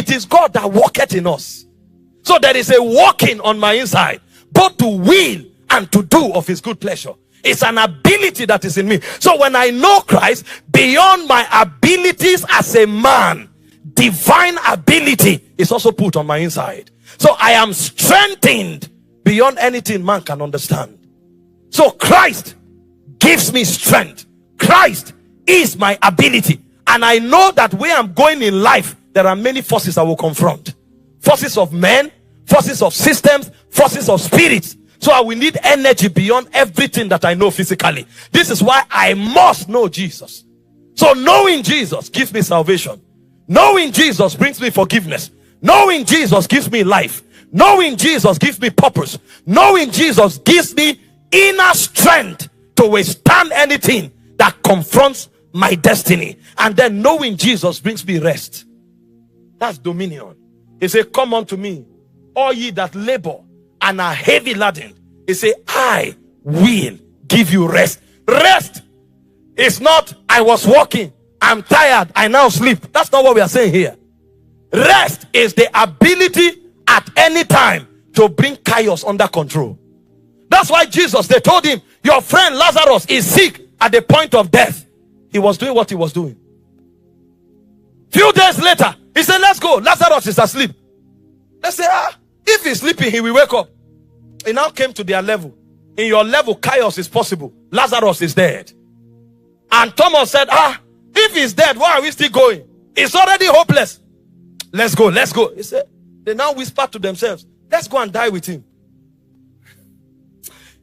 it is God that worketh in us. So there is a working on my inside, both to will and to do of his good pleasure. It's an ability that is in me. So when I know Christ, beyond my abilities as a man, divine ability is also put on my inside. So I am strengthened beyond anything man can understand. So Christ gives me strength. Christ is my ability. And I know that where I'm going in life, there are many forces I will confront. Forces of men, forces of systems, forces of spirits. So I will need energy beyond everything that I know physically. This is why I must know Jesus. So knowing Jesus gives me salvation. Knowing Jesus brings me forgiveness. Knowing Jesus gives me life. Knowing Jesus gives me purpose. Knowing Jesus gives me inner strength to withstand anything that confronts my destiny. And then knowing Jesus brings me rest. That's dominion. He said, come unto me, all ye that labor and are heavy laden. He said, I will give you rest. Rest is not, I was walking, I'm tired, I now sleep. That's not what we are saying here. Rest is the ability at any time to bring chaos under control. That's why Jesus, they told him, your friend Lazarus is sick at the point of death. He was doing what he was doing. Few days later, he said, let's go. Lazarus is asleep. They say, if he's sleeping, he will wake up. He now came to their level. In your level, chaos is possible. Lazarus is dead. And Thomas said, if he's dead, why are we still going? It's already hopeless. Let's go, let's go. He said, they now whisper to themselves, let's go and die with him.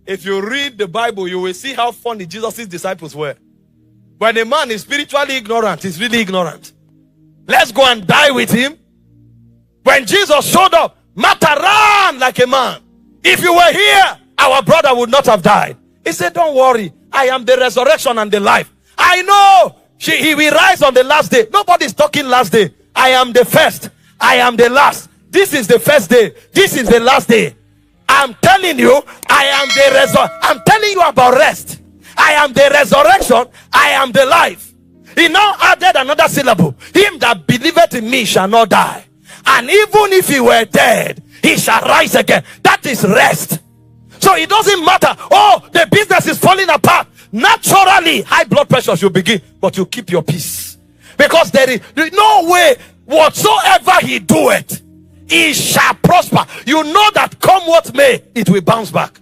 If you read the Bible, you will see how funny Jesus' disciples were. When a man is spiritually ignorant, he's really ignorant. Let's go and die with him. When Jesus showed up, Martha ran like a man. If you were here, our brother would not have died. He said, don't worry. I am the resurrection and the life. I know he will rise on the last day. Nobody's talking last day. I am the first. I am the last. This is the first day. This is the last day. I'm telling you, I am the resurrection. I'm telling you about rest. I am the resurrection. I am the life. He now added another syllable. Him that believeth in me shall not die. And even if he were dead, he shall rise again. That is rest. So it doesn't matter. Oh, the business is falling apart. Naturally, high blood pressure should begin. But you keep your peace. Because there is no way whatsoever he doeth, he shall prosper. You know that come what may, it will bounce back.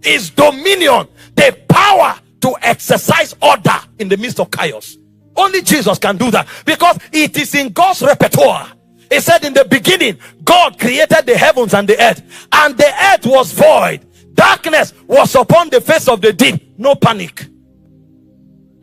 It's dominion. The power to exercise order in the midst of chaos. Only Jesus can do that. Because it is in God's repertoire. He said in the beginning, God created the heavens and the earth. And the earth was void. Darkness was upon the face of the deep. No panic.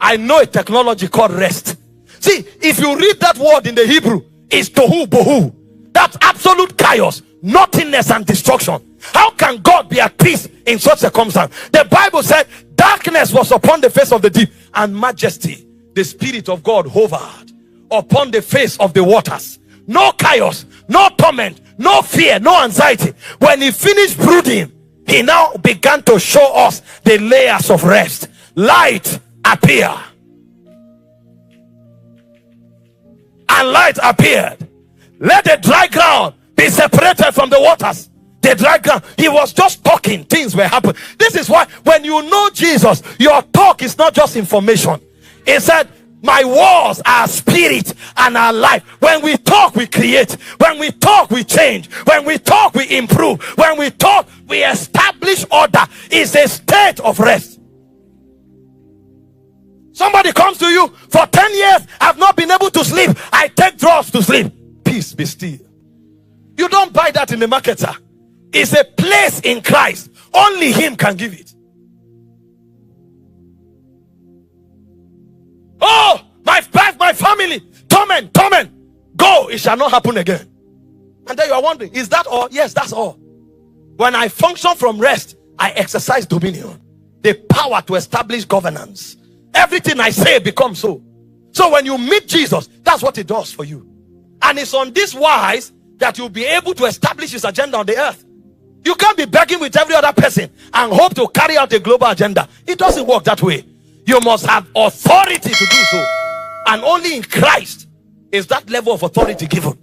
I know a technology called rest. See, if you read that word in the Hebrew, it's tohu bohu. That's absolute chaos, nothingness and destruction. How can God be at peace in such circumstance? The Bible said darkness was upon the face of the deep, and majesty, the Spirit of God hovered upon the face of the waters. No chaos, no torment, no fear, no anxiety. When he finished brooding, he now began to show us the layers of rest. Light appeared. And light appeared. Let the dry ground be separated from the waters. The dry ground. He was just talking. Things were happening. This is why when you know Jesus, your talk is not just information. He said, my words are spirit and are life. When we talk, we create. When we talk, we change. When we talk, we improve. When we talk, we establish order. It's a state of rest. Somebody comes to you, for 10 years, I've not been able to sleep. I take drugs to sleep. Peace, be still. You don't buy that in the market, sir. It's a place in Christ. Only him can give it. Oh, my family, torment. Go, it shall not happen again. And then you are wondering, is that all? Yes, that's all. When I function from rest, I exercise dominion. The power to establish governance. Everything I say becomes so. So when you meet Jesus, that's what he does for you. And it's on this wise that you'll be able to establish his agenda on the earth. You can't be begging with every other person and hope to carry out a global agenda. It doesn't work that way. You must have authority to do so. And only in Christ is that level of authority given.